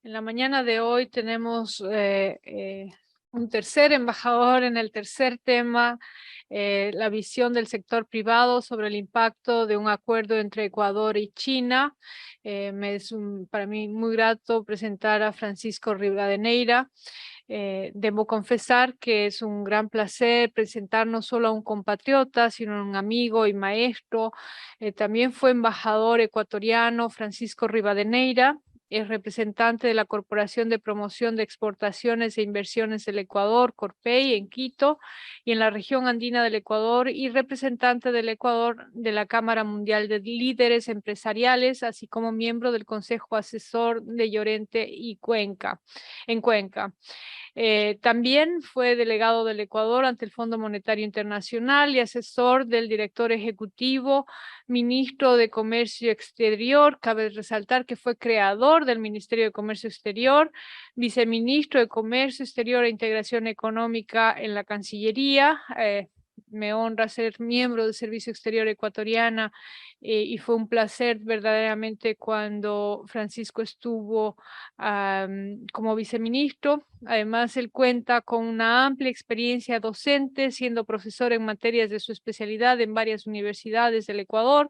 En la mañana de hoy tenemos un tercer embajador en el tercer tema, la visión del sector privado sobre el impacto de un acuerdo entre Ecuador y China. Para mí muy grato presentar a Francisco Rivadeneira. Debo confesar que es un gran placer presentar no solo a un compatriota, sino a un amigo y maestro. También fue embajador ecuatoriano Francisco Rivadeneira. Es representante de la Corporación de Promoción de Exportaciones e Inversiones del Ecuador, Corpey, en Quito y en la región andina del Ecuador, y representante del Ecuador de la Cámara Mundial de Líderes Empresariales, así como miembro del Consejo Asesor de Llorente y Cuenca, en Cuenca. También fue delegado del Ecuador ante el Fondo Monetario Internacional y asesor del director ejecutivo, ministro de Comercio Exterior. Cabe resaltar que fue creador del Ministerio de Comercio Exterior, viceministro de Comercio Exterior e Integración Económica en la Cancillería. Me honra ser miembro del Servicio Exterior Ecuatoriana y fue un placer verdaderamente cuando Francisco estuvo como viceministro. Además, él cuenta con una amplia experiencia docente, siendo profesor en materias de su especialidad en varias universidades del Ecuador.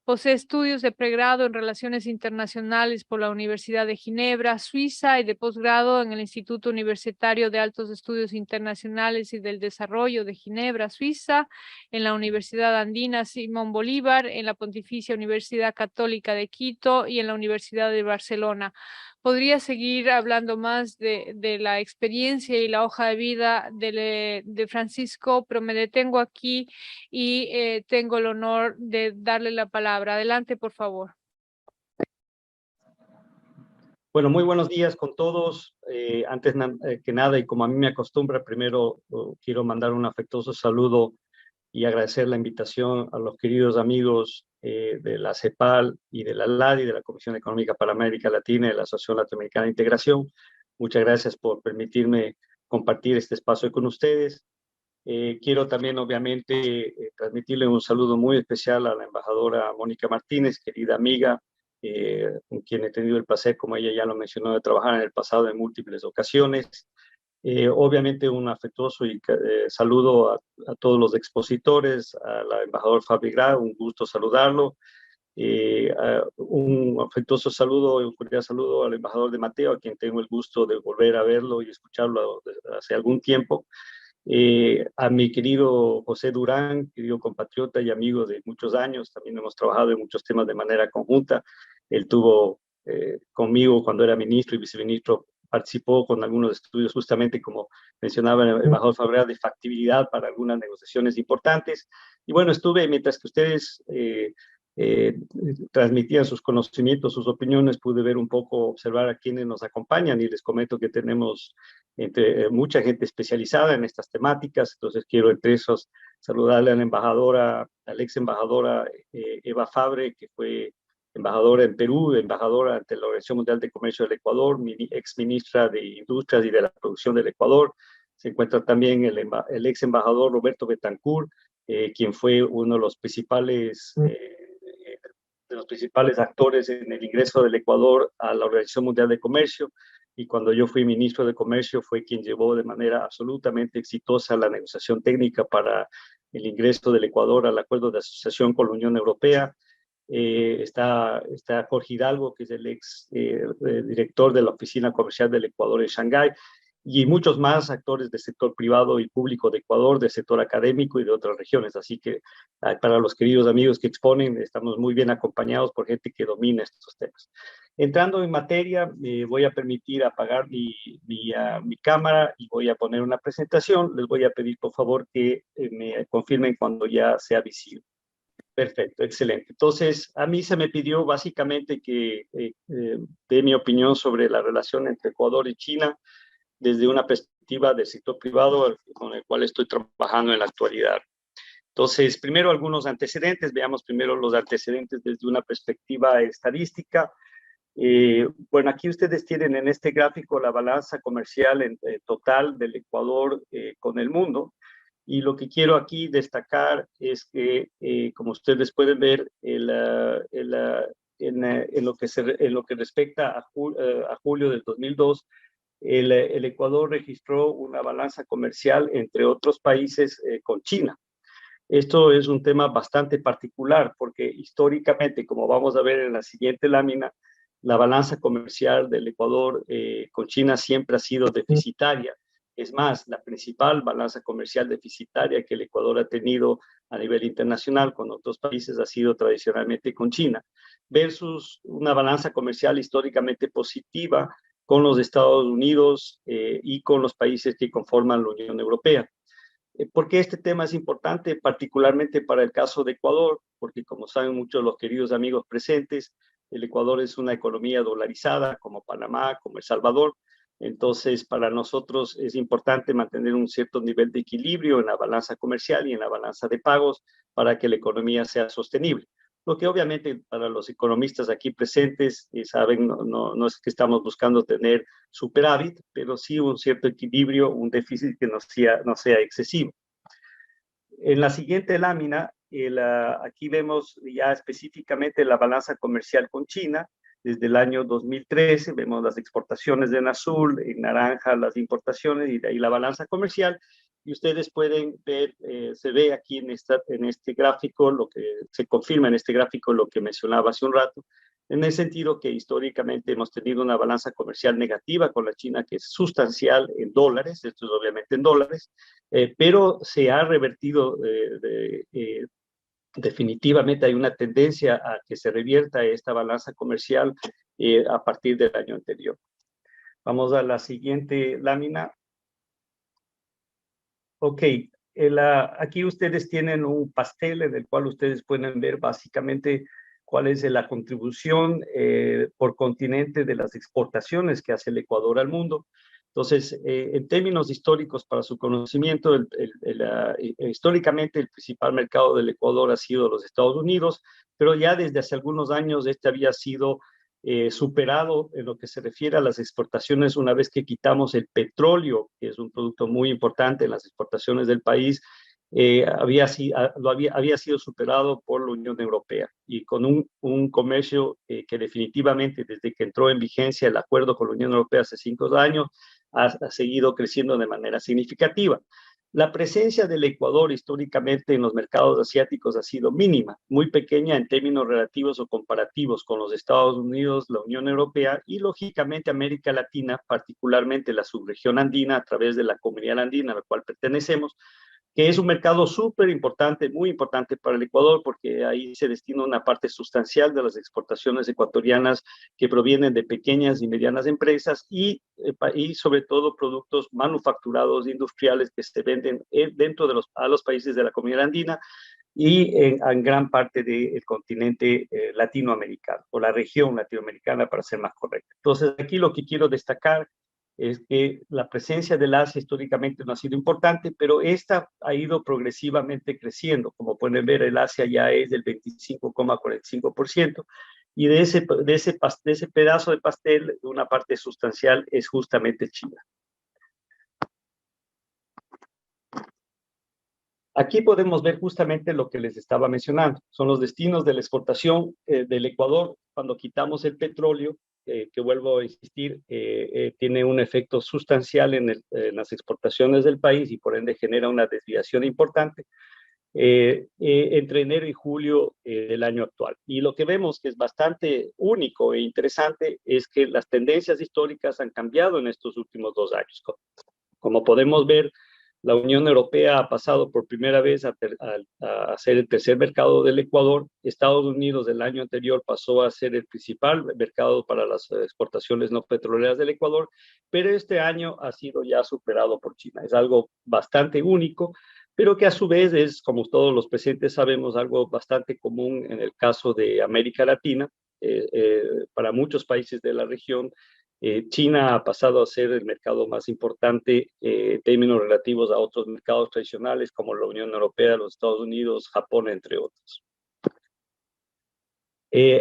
Posee estudios de pregrado en Relaciones Internacionales por la Universidad de Ginebra, Suiza, y de posgrado en el Instituto Universitario de Altos Estudios Internacionales y del Desarrollo de Ginebra, Suiza, en la Universidad Andina Simón Bolívar, en la Pontificia Universidad Católica de Quito y en la Universidad de Barcelona. Podría seguir hablando más de la experiencia y la hoja de vida de Francisco, pero me detengo aquí y tengo el honor de darle la palabra. Adelante, por favor. Bueno, muy buenos días con todos. Antes que nada, y como a mí me acostumbra, primero quiero mandar un afectuoso saludo y agradecer la invitación a los queridos amigos de la CEPAL y de la LADI, de la Comisión Económica para América Latina y de la Asociación Latinoamericana de Integración. Muchas gracias por permitirme compartir este espacio con ustedes. Quiero también, obviamente, transmitirle un saludo muy especial a la embajadora Mónica Martínez, querida amiga, con quien he tenido el placer, como ella ya lo mencionó, de trabajar en el pasado en múltiples ocasiones. Obviamente un afectuoso saludo a todos los expositores, al embajador Fabri Gra, un gusto saludarlo. Un afectuoso saludo y un cordial saludo al embajador de Mateo, a quien tengo el gusto de volver a verlo y escucharlo hace algún tiempo. A mi querido José Durán, querido compatriota y amigo de muchos años, también hemos trabajado en muchos temas de manera conjunta. Él tuvo conmigo cuando era ministro y viceministro, participó con algunos estudios justamente, como mencionaba el embajador Fabregat, de factibilidad para algunas negociaciones importantes. Y bueno, estuve, mientras que ustedes transmitían sus conocimientos, sus opiniones, pude ver un poco, observar a quienes nos acompañan, y les comento que tenemos mucha gente especializada en estas temáticas. Entonces quiero entre esos saludarle a la embajadora, a la ex embajadora Eva Fabre, que fue embajadora en Perú, embajadora ante la Organización Mundial de Comercio del Ecuador, ex ministra de Industrias y de la Producción del Ecuador. Se encuentra también el ex embajador Roberto Betancourt, quien fue uno de los principales actores en el ingreso del Ecuador a la Organización Mundial de Comercio, y cuando yo fui ministro de Comercio fue quien llevó de manera absolutamente exitosa la negociación técnica para el ingreso del Ecuador al acuerdo de asociación con la Unión Europea. Está Jorge Hidalgo, que es el ex director de la Oficina Comercial del Ecuador en Shanghái, y muchos más actores del sector privado y público de Ecuador, del sector académico y de otras regiones. Así que para los queridos amigos que exponen, estamos muy bien acompañados por gente que domina estos temas. Entrando en materia, voy a permitir apagar mi cámara y voy a poner una presentación. Les voy a pedir, por favor, que me confirmen cuando ya sea visible. Perfecto, excelente. Entonces, a mí se me pidió básicamente que dé mi opinión sobre la relación entre Ecuador y China desde una perspectiva del sector privado con el cual estoy trabajando en la actualidad. Entonces, primero algunos antecedentes. Veamos primero los antecedentes desde una perspectiva estadística. Bueno, aquí ustedes tienen en este gráfico la balanza comercial total del Ecuador con el mundo. Y lo que quiero aquí destacar es que, como ustedes pueden ver, en lo que respecta a julio del 2002, el Ecuador registró una balanza comercial, entre otros países, con China. Esto es un tema bastante particular porque históricamente, como vamos a ver en la siguiente lámina, la balanza comercial del Ecuador con China siempre ha sido deficitaria. Es más, la principal balanza comercial deficitaria que el Ecuador ha tenido a nivel internacional con otros países ha sido tradicionalmente con China, versus una balanza comercial históricamente positiva con los Estados Unidos y con los países que conforman la Unión Europea. ¿Por qué este tema es importante, particularmente para el caso de Ecuador? Porque como saben muchos los queridos amigos presentes, el Ecuador es una economía dolarizada, como Panamá, como El Salvador. Entonces, para nosotros es importante mantener un cierto nivel de equilibrio en la balanza comercial y en la balanza de pagos para que la economía sea sostenible. Lo que obviamente para los economistas aquí presentes saben, no es que estamos buscando tener superávit, pero sí un cierto equilibrio, un déficit que no sea excesivo. En la siguiente lámina, aquí vemos ya específicamente la balanza comercial con China. Desde el año 2013 vemos las exportaciones en azul, en naranja las importaciones y de ahí la balanza comercial. Y ustedes pueden ver, se ve aquí en este gráfico, lo que se confirma en este gráfico, lo que mencionaba hace un rato, en el sentido que históricamente hemos tenido una balanza comercial negativa con la China que es sustancial en dólares, esto es obviamente en dólares, pero se ha revertido definitivamente. Hay una tendencia a que se revierta esta balanza comercial a partir del año anterior. Vamos a la siguiente lámina. Ok, aquí ustedes tienen un pastel en el cual ustedes pueden ver básicamente cuál es la contribución por continente de las exportaciones que hace el Ecuador al mundo. Entonces, en términos históricos, para su conocimiento, históricamente el principal mercado del Ecuador ha sido los Estados Unidos, pero ya desde hace algunos años este había sido superado en lo que se refiere a las exportaciones una vez que quitamos el petróleo, que es un producto muy importante en las exportaciones del país. Había sido superado por la Unión Europea y con un comercio que definitivamente desde que entró en vigencia el acuerdo con la Unión Europea hace 5 años ha seguido creciendo de manera significativa. La presencia del Ecuador históricamente en los mercados asiáticos ha sido mínima, muy pequeña en términos relativos o comparativos con los Estados Unidos, la Unión Europea y lógicamente América Latina, particularmente la subregión andina a través de la Comunidad Andina a la cual pertenecemos, que es un mercado súper importante, muy importante para el Ecuador, porque ahí se destina una parte sustancial de las exportaciones ecuatorianas que provienen de pequeñas y medianas empresas y sobre todo productos manufacturados industriales que se venden dentro de a los países de la Comunidad Andina y en gran parte del continente latinoamericano, o la región latinoamericana para ser más correcto. Entonces, aquí lo que quiero destacar es que la presencia del Asia históricamente no ha sido importante, pero esta ha ido progresivamente creciendo. Como pueden ver, el Asia ya es del 25,45%, y de ese pedazo de pastel, una parte sustancial es justamente China. Aquí podemos ver justamente lo que les estaba mencionando. Son los destinos de la exportación del Ecuador cuando quitamos el petróleo, que vuelvo a insistir, tiene un efecto sustancial en las exportaciones del país y por ende genera una desviación importante entre enero y julio del año actual. Y lo que vemos que es bastante único e interesante es que las tendencias históricas han cambiado en estos últimos 2 años. Como podemos ver, la Unión Europea ha pasado por primera vez a ser el tercer mercado del Ecuador. Estados Unidos el año anterior pasó a ser el principal mercado para las exportaciones no petroleras del Ecuador, pero este año ha sido ya superado por China. Es algo bastante único, pero que a su vez es, como todos los presentes sabemos, algo bastante común en el caso de América Latina. Para muchos países de la región, China ha pasado a ser el mercado más importante en términos relativos a otros mercados tradicionales como la Unión Europea, los Estados Unidos, Japón, entre otros.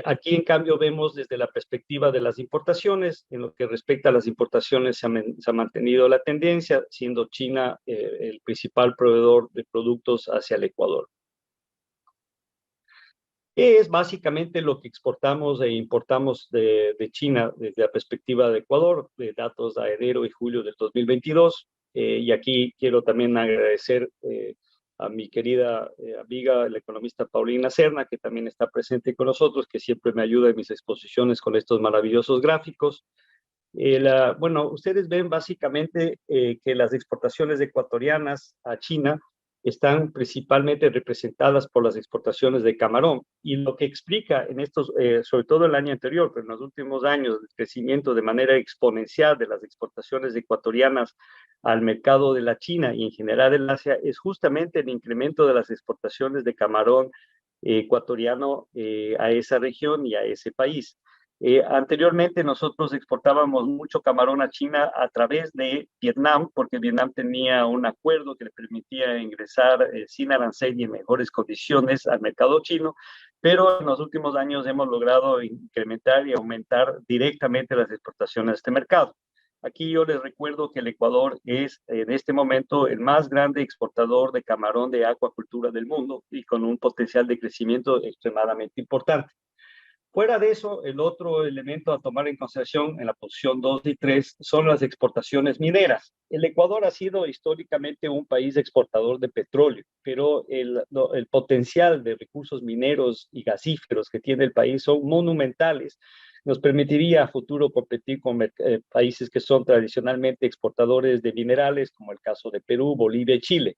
Aquí, en cambio, vemos desde la perspectiva de las importaciones. En lo que respecta a las importaciones, se ha mantenido la tendencia, siendo China el principal proveedor de productos hacia el Ecuador. Es básicamente lo que exportamos e importamos de China desde la perspectiva de Ecuador, de datos a enero y julio del 2022. Y aquí quiero también agradecer a mi querida amiga, la economista Paulina Serna, que también está presente con nosotros, que siempre me ayuda en mis exposiciones con estos maravillosos gráficos. Bueno, ustedes ven básicamente que las exportaciones ecuatorianas a China están principalmente representadas por las exportaciones de camarón. Y lo que explica en estos, sobre todo el año anterior, pero en los últimos años, el crecimiento de manera exponencial de las exportaciones ecuatorianas al mercado de la China y en general del Asia, es justamente el incremento de las exportaciones de camarón ecuatoriano a esa región y a ese país. Anteriormente nosotros exportábamos mucho camarón a China a través de Vietnam, porque Vietnam tenía un acuerdo que le permitía ingresar sin arancel y en mejores condiciones al mercado chino, pero en los últimos años hemos logrado incrementar y aumentar directamente las exportaciones a este mercado. Aquí yo les recuerdo que el Ecuador es en este momento el más grande exportador de camarón de acuacultura del mundo y con un potencial de crecimiento extremadamente importante. Fuera de eso, el otro elemento a tomar en consideración en la posición 2 y 3 son las exportaciones mineras. El Ecuador ha sido históricamente un país exportador de petróleo, pero el potencial de recursos mineros y gasíferos que tiene el país son monumentales. Nos permitiría a futuro competir con países que son tradicionalmente exportadores de minerales, como el caso de Perú, Bolivia y Chile.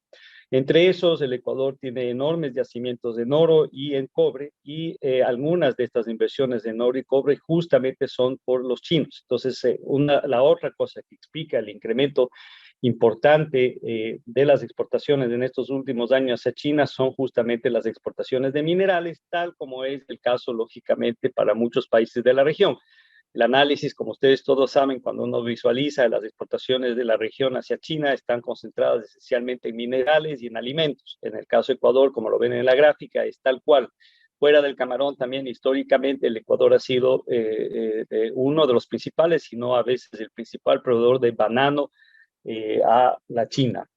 Entre esos, el Ecuador tiene enormes yacimientos en oro y en cobre, y algunas de estas inversiones en oro y cobre justamente son por los chinos. Entonces, la otra cosa que explica el incremento importante de las exportaciones en estos últimos años hacia China son justamente las exportaciones de minerales, tal como es el caso, lógicamente, para muchos países de la región. El análisis, como ustedes todos saben, cuando uno visualiza las exportaciones de la región hacia China, están concentradas esencialmente en minerales y en alimentos. En el caso de Ecuador, como lo ven en la gráfica, es tal cual. Fuera del camarón, también históricamente el Ecuador ha sido uno de los principales, si no a veces el principal proveedor de banano a la China.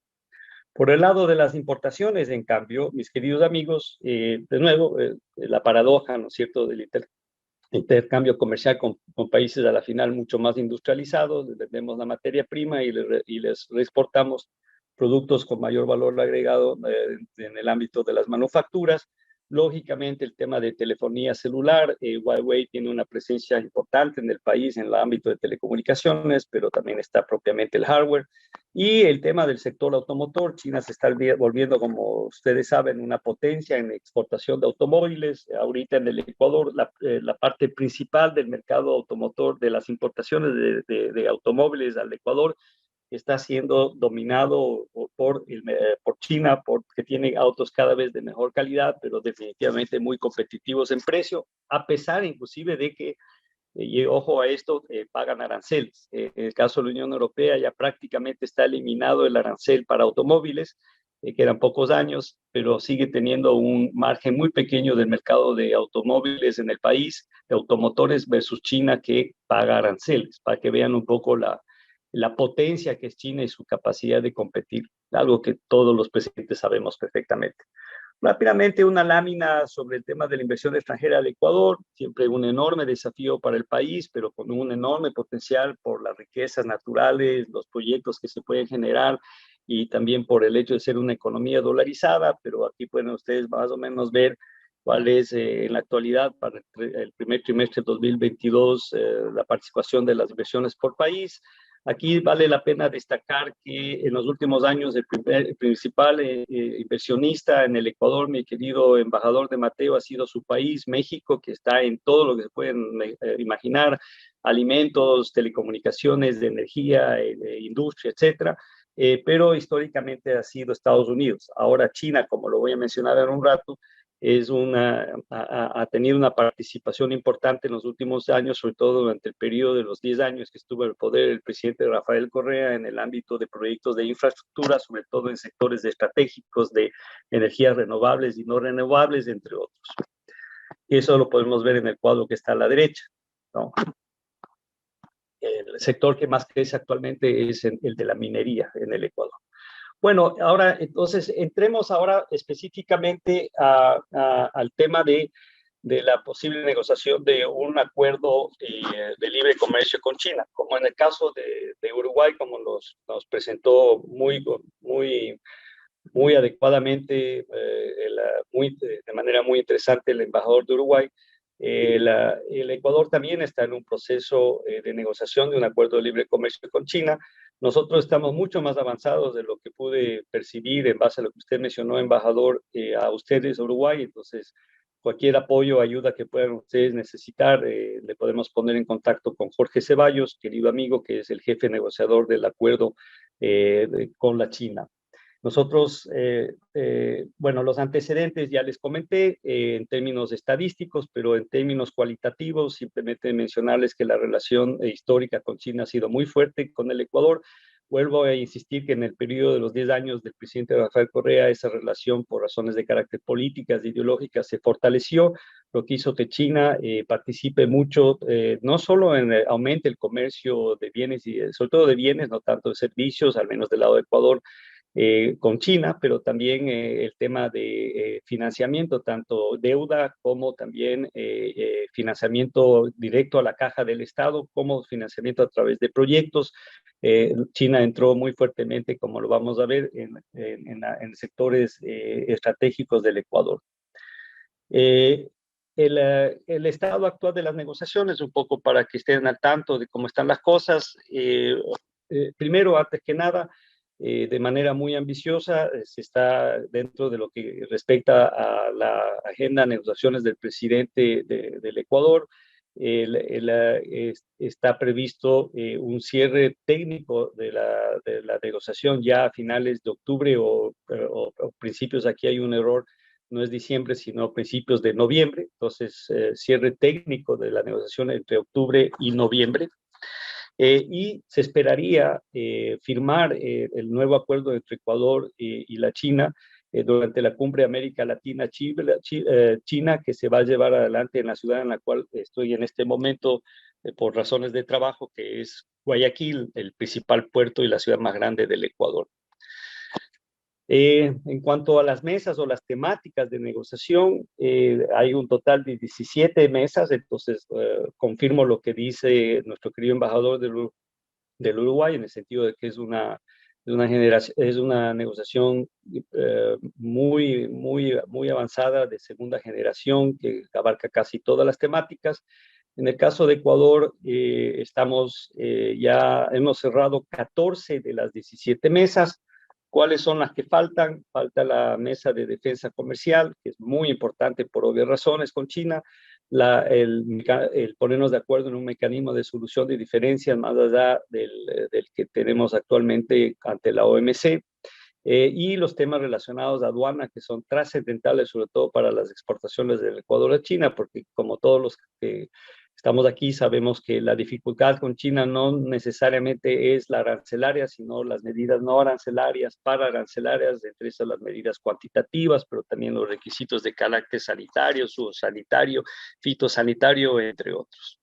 Por el lado de las importaciones, en cambio, mis queridos amigos, de nuevo, la paradoja, ¿no es cierto?, del intercambio comercial con países a la final mucho más industrializados, les vendemos la materia prima y les exportamos productos con mayor valor agregado en el ámbito de las manufacturas. Lógicamente, el tema de telefonía celular, Huawei tiene una presencia importante en el país en el ámbito de telecomunicaciones, pero también está propiamente el hardware. Y el tema del sector automotor, China se está volviendo, como ustedes saben, una potencia en exportación de automóviles. Ahorita en el Ecuador, la parte principal del mercado automotor, de las importaciones de automóviles al Ecuador, está siendo dominado por China, porque tiene autos cada vez de mejor calidad, pero definitivamente muy competitivos en precio, a pesar inclusive de que y ojo a esto, pagan aranceles. En el caso de la Unión Europea ya prácticamente está eliminado el arancel para automóviles, quedan pocos años, pero sigue teniendo un margen muy pequeño del mercado de automóviles en el país, de automotores versus China, que paga aranceles, para que vean un poco la potencia que es China y su capacidad de competir, algo que todos los presidentes sabemos perfectamente. Rápidamente, una lámina sobre el tema de la inversión extranjera al Ecuador, siempre un enorme desafío para el país, pero con un enorme potencial por las riquezas naturales, los proyectos que se pueden generar y también por el hecho de ser una economía dolarizada, pero aquí pueden ustedes más o menos ver cuál es en la actualidad para el primer trimestre de 2022 la participación de las inversiones por país. Aquí vale la pena destacar que en los últimos años el principal inversionista en el Ecuador, mi querido embajador de Mateo, ha sido su país, México, que está en todo lo que se pueden imaginar, alimentos, telecomunicaciones, de energía, industria, etcétera. Pero históricamente ha sido Estados Unidos. Ahora China, como lo voy a mencionar en un rato, ha tenido una participación importante en los últimos años, sobre todo durante el periodo de los 10 años que estuvo en el poder el presidente Rafael Correa en el ámbito de proyectos de infraestructura, sobre todo en sectores estratégicos de energías renovables y no renovables, entre otros. Y eso lo podemos ver en el cuadro que está a la derecha, ¿no? El sector que más crece actualmente es el de la minería en el Ecuador. Bueno, ahora entonces entremos ahora específicamente al tema de de la posible negociación de un acuerdo de libre comercio con China, como en el caso de Uruguay, como nos presentó muy adecuadamente, de manera muy interesante el embajador de Uruguay. El Ecuador también está en un proceso de negociación de un acuerdo de libre comercio con China. Nosotros estamos mucho más avanzados de lo que pude percibir en base a lo que usted mencionó, embajador, a ustedes, Uruguay. Entonces, cualquier apoyo o ayuda que puedan ustedes necesitar, le podemos poner en contacto con Jorge Ceballos, querido amigo, que es el jefe negociador del acuerdo con la China. Nosotros, bueno, los antecedentes ya les comenté en términos estadísticos, pero en términos cualitativos, simplemente mencionarles que la relación histórica con China ha sido muy fuerte con el Ecuador. Vuelvo a insistir que en el periodo de los 10 años del presidente Rafael Correa, esa relación por razones de carácter políticas e ideológicas se fortaleció, lo que hizo que China participe mucho, no solo en aumente el comercio de bienes, y sobre todo de bienes, no tanto de servicios, al menos del lado de Ecuador, con China, pero también el tema de financiamiento, tanto deuda como también financiamiento directo a la caja del Estado, como financiamiento a través de proyectos. China entró muy fuertemente, como lo vamos a ver, en sectores estratégicos del Ecuador. El estado actual de las negociaciones, un poco para que estén al tanto de cómo están las cosas. Primero, antes que nada, de manera muy ambiciosa, se está dentro de lo que respecta a la agenda de negociaciones del presidente del Ecuador. Está previsto un cierre técnico de la negociación ya a finales de octubre o principios. Aquí hay un error, no es diciembre, sino principios de noviembre. Entonces, cierre técnico de la negociación entre octubre y noviembre. Y se esperaría firmar el nuevo acuerdo entre Ecuador y la China durante la cumbre América Latina-China, que se va a llevar adelante en la ciudad en la cual estoy en este momento por razones de trabajo, que es Guayaquil, el principal puerto y la ciudad más grande del Ecuador. En cuanto a las mesas o las temáticas de negociación, hay un total de 17 mesas. Entonces confirmo lo que dice nuestro querido embajador del Uruguay, en el sentido de que es una negociación muy avanzada, de segunda generación, que abarca casi todas las temáticas. En el caso de Ecuador, ya hemos cerrado 14 de las 17 mesas. ¿Cuáles son las que faltan? Falta la mesa de defensa comercial, que es muy importante por obvias razones con China, el ponernos de acuerdo en un mecanismo de solución de diferencias más allá del que tenemos actualmente ante la OMC, y los temas relacionados a aduana, que son trascendentales, sobre todo para las exportaciones del Ecuador a China, porque como todos los que estamos aquí sabemos que la dificultad con China no necesariamente es la arancelaria, sino las medidas no arancelarias, para arancelarias, entre esas las medidas cuantitativas, pero también los requisitos de carácter sanitario, zoosanitario, fitosanitario, entre otros.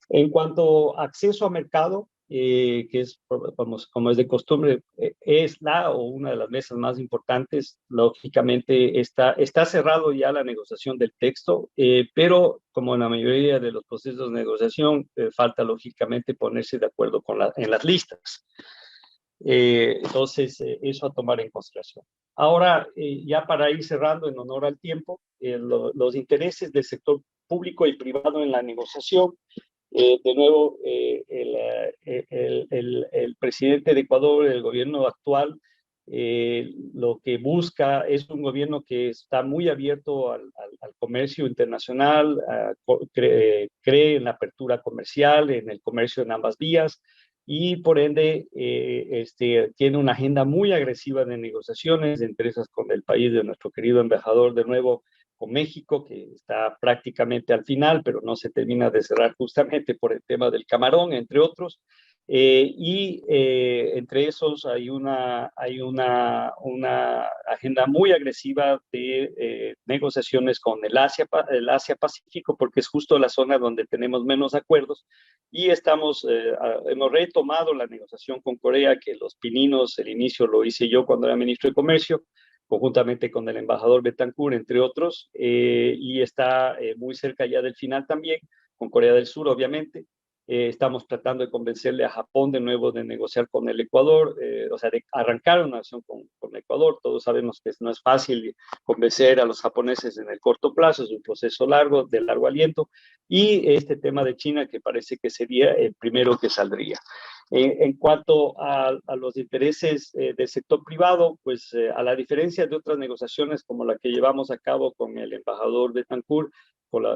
En cuanto a acceso a mercado, que es, como es de costumbre, es la o una de las mesas más importantes. Lógicamente está cerrado ya la negociación del texto, pero como en la mayoría de los procesos de negociación, falta lógicamente ponerse de acuerdo en las listas. Entonces, eso a tomar en consideración. Ahora, ya para ir cerrando en honor al tiempo, los intereses del sector público y privado en la negociación. De nuevo, el presidente de Ecuador, el gobierno actual, lo que busca es un gobierno que está muy abierto al comercio internacional, cree en la apertura comercial, en el comercio en ambas vías, y por ende tiene una agenda muy agresiva de negociaciones, entre esas con el país de nuestro querido embajador, de nuevo, con México, que está prácticamente al final, pero no se termina de cerrar justamente por el tema del camarón, entre otros. Entre esos hay una agenda muy agresiva de negociaciones con el Asia-Pacífico, porque es justo la zona donde tenemos menos acuerdos, y hemos retomado la negociación con Corea, que los pininos, el inicio lo hice yo cuando era ministro de Comercio, conjuntamente con el embajador Betancourt, entre otros, y está muy cerca ya del final también, con Corea del Sur, obviamente. Estamos tratando de convencerle a Japón de nuevo de negociar con el Ecuador, o sea, de arrancar una acción con Ecuador. Todos sabemos que no es fácil convencer a los japoneses en el corto plazo, es un proceso largo, de largo aliento, y este tema de China que parece que sería el primero que saldría. En cuanto a los intereses del sector privado, pues a la diferencia de otras negociaciones como la que llevamos a cabo con el embajador Betancourt,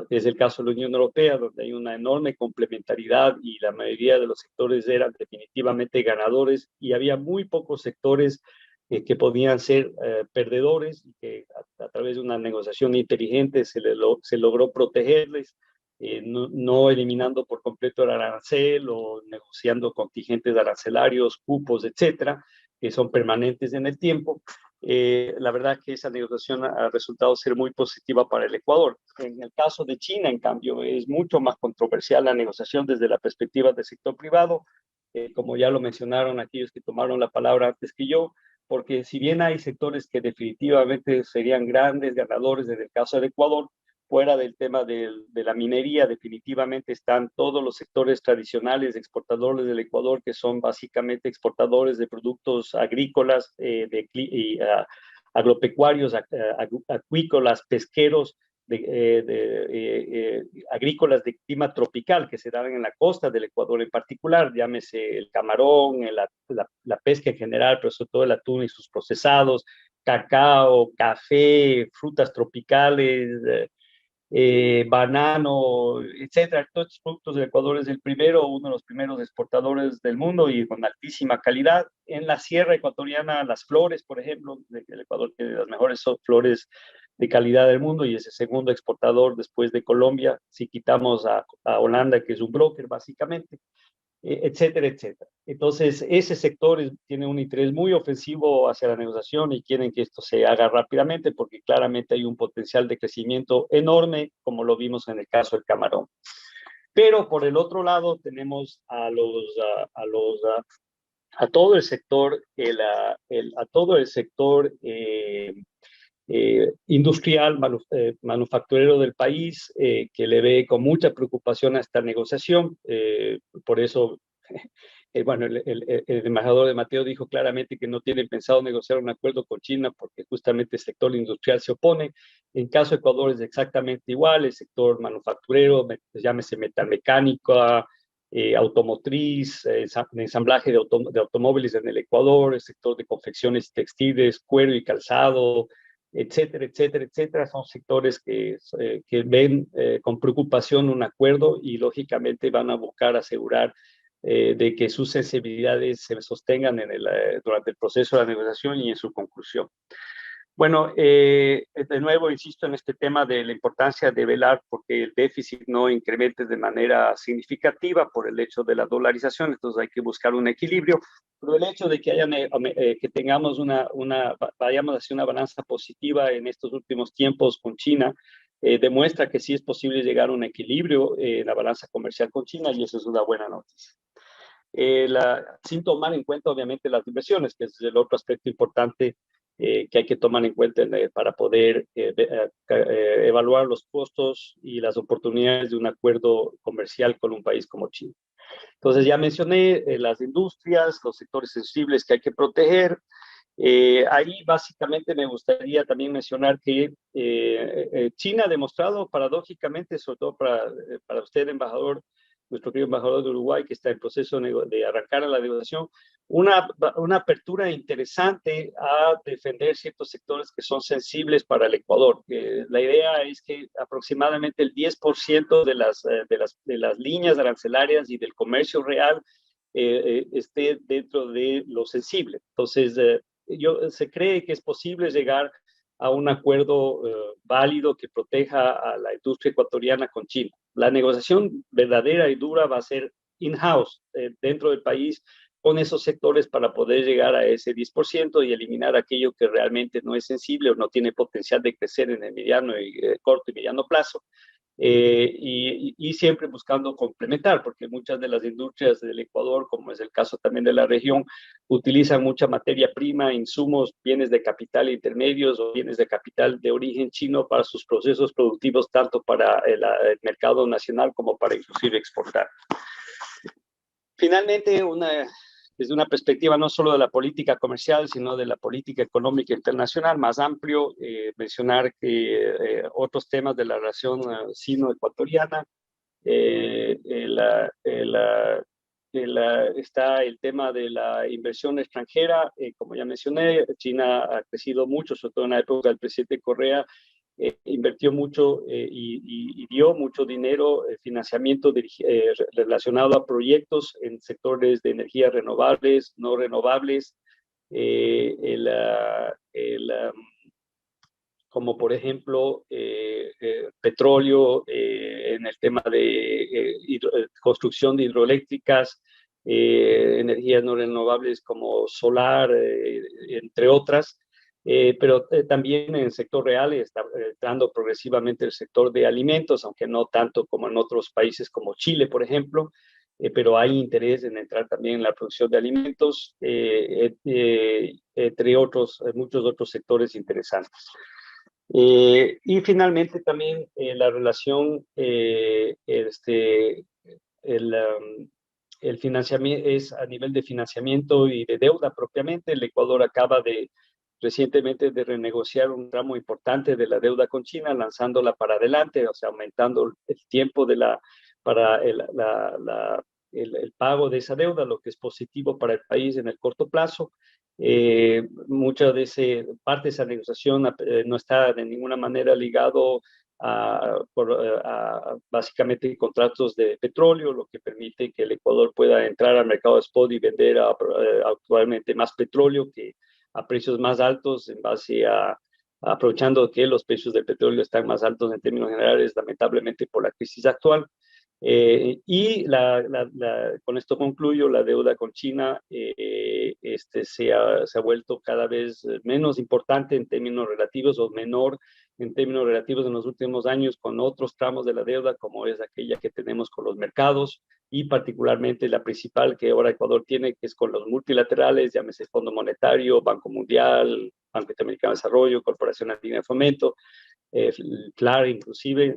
es el caso de la Unión Europea, donde hay una enorme complementariedad y la mayoría de los sectores eran definitivamente ganadores y había muy pocos sectores que podían ser perdedores y que a través de una negociación inteligente se logró protegerles, no eliminando por completo el arancel o negociando contingentes arancelarios, cupos, etcétera, que son permanentes en el tiempo. La verdad que esa negociación ha resultado ser muy positiva para el Ecuador. En el caso de China, en cambio, es mucho más controversial la negociación desde la perspectiva del sector privado, como ya lo mencionaron aquellos que tomaron la palabra antes que yo, porque si bien hay sectores que definitivamente serían grandes ganadores en el caso del Ecuador, fuera del tema de la minería, definitivamente están todos los sectores tradicionales exportadores del Ecuador, que son básicamente exportadores de productos agrícolas, agropecuarios, acuícolas, pesqueros, agrícolas de clima tropical que se dan en la costa del Ecuador en particular, llámese el camarón, la pesca en general, pero sobre todo el atún y sus procesados, cacao, café, frutas tropicales, banano, etcétera. Todos estos productos del Ecuador es uno de los primeros exportadores del mundo y con altísima calidad. En la sierra ecuatoriana, las flores, por ejemplo, el Ecuador tiene las mejores flores de calidad del mundo y es el segundo exportador después de Colombia, si quitamos a Holanda, que es un broker básicamente, etcétera, etcétera. Entonces, ese sector tiene un interés muy ofensivo hacia la negociación y quieren que esto se haga rápidamente porque claramente hay un potencial de crecimiento enorme, como lo vimos en el caso del camarón. Pero por el otro lado tenemos a todo el sector, a todo el sector industrial, manufacturero del país, que le ve con mucha preocupación a esta negociación. Por eso, bueno, el embajador de Mateo dijo claramente que no tienen pensado negociar un acuerdo con China porque justamente el sector industrial se opone. En caso de Ecuador es exactamente igual, el sector manufacturero, llámese metalmecánica, automotriz, ensamblaje de automóviles en el Ecuador, el sector de confecciones textiles, cuero y calzado, etcétera, etcétera, etcétera. Son sectores que ven con preocupación un acuerdo y lógicamente van a buscar asegurar de que sus sensibilidades se sostengan durante el proceso de la negociación y en su conclusión. Bueno, de nuevo insisto en este tema de la importancia de velar porque el déficit no incremente de manera significativa por el hecho de la dolarización, entonces hay que buscar un equilibrio, pero el hecho de que que tengamos vayamos hacia una balanza positiva en estos últimos tiempos con China, demuestra que sí es posible llegar a un equilibrio en la balanza comercial con China y eso es una buena noticia. Sin tomar en cuenta obviamente las inversiones, que es el otro aspecto importante que hay que tomar en cuenta para poder evaluar los costos y las oportunidades de un acuerdo comercial con un país como China. Entonces ya mencioné las industrias, los sectores sensibles que hay que proteger. Ahí básicamente me gustaría también mencionar que China ha demostrado paradójicamente, sobre todo para usted, embajador, nuestro querido embajador de Uruguay, que está en proceso de arrancar a la negociación, una apertura interesante a defender ciertos sectores que son sensibles para el Ecuador. La idea es que aproximadamente el 10% de las líneas arancelarias y del comercio real esté dentro de lo sensible. Entonces, se cree que es posible llegar a un acuerdo válido que proteja a la industria ecuatoriana con China. La negociación verdadera y dura va a ser in-house, dentro del país, con esos sectores para poder llegar a ese 10% y eliminar aquello que realmente no es sensible o no tiene potencial de crecer en el mediano y corto y mediano plazo. y siempre buscando complementar, porque muchas de las industrias del Ecuador, como es el caso también de la región, utilizan mucha materia prima, insumos, bienes de capital intermedios o bienes de capital de origen chino para sus procesos productivos, tanto para el mercado nacional como para inclusive exportar. Finalmente, desde una perspectiva no solo de la política comercial, sino de la política económica internacional, más amplio, mencionar que otros temas de la relación sino-ecuatoriana, está el tema de la inversión extranjera. Como ya mencioné, China ha crecido mucho, sobre todo en la época del presidente Correa, invirtió mucho y dio mucho dinero, financiamiento relacionado a proyectos en sectores de energías renovables, no renovables, como por ejemplo petróleo, en el tema de construcción de hidroeléctricas, energías no renovables como solar, entre otras. Pero también en el sector real está entrando progresivamente el sector de alimentos, aunque no tanto como en otros países como Chile, por ejemplo, pero hay interés en entrar también en la producción de alimentos, entre otros, muchos otros sectores interesantes. Y finalmente también la relación, el financiamiento es a nivel de financiamiento y de deuda propiamente. El Ecuador acaba recientemente de renegociar un tramo importante de la deuda con China, lanzándola para adelante, o sea, aumentando el tiempo para el pago de esa deuda, lo que es positivo para el país en el corto plazo. Mucha de parte de esa negociación no está de ninguna manera ligado a básicamente contratos de petróleo, lo que permite que el Ecuador pueda entrar al mercado spot y vender actualmente más petróleo que a precios más altos en base aprovechando que los precios del petróleo están más altos en términos generales, lamentablemente por la crisis actual. Con esto concluyo, la deuda con China se ha vuelto cada vez menos importante en términos relativos o menor en términos relativos en los últimos años con otros tramos de la deuda, como es aquella que tenemos con los mercados y particularmente la principal que ahora Ecuador tiene, que es con los multilaterales, llámese Fondo Monetario, Banco Mundial, Banco Interamericano de Desarrollo, Corporación Andina de Fomento, CLAR inclusive,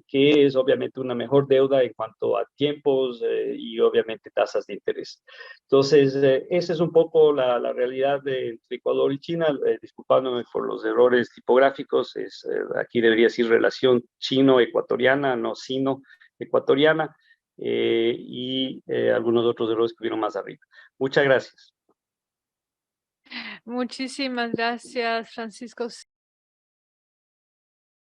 que es obviamente una mejor deuda en cuanto a tiempos y obviamente tasas de interés. Entonces, esa es un poco la realidad entre Ecuador y China, disculpándome por los errores tipográficos, aquí debería decir relación chino-ecuatoriana, no sino-ecuatoriana, y algunos otros errores que vieron más arriba. Muchas gracias. Muchísimas gracias, Francisco.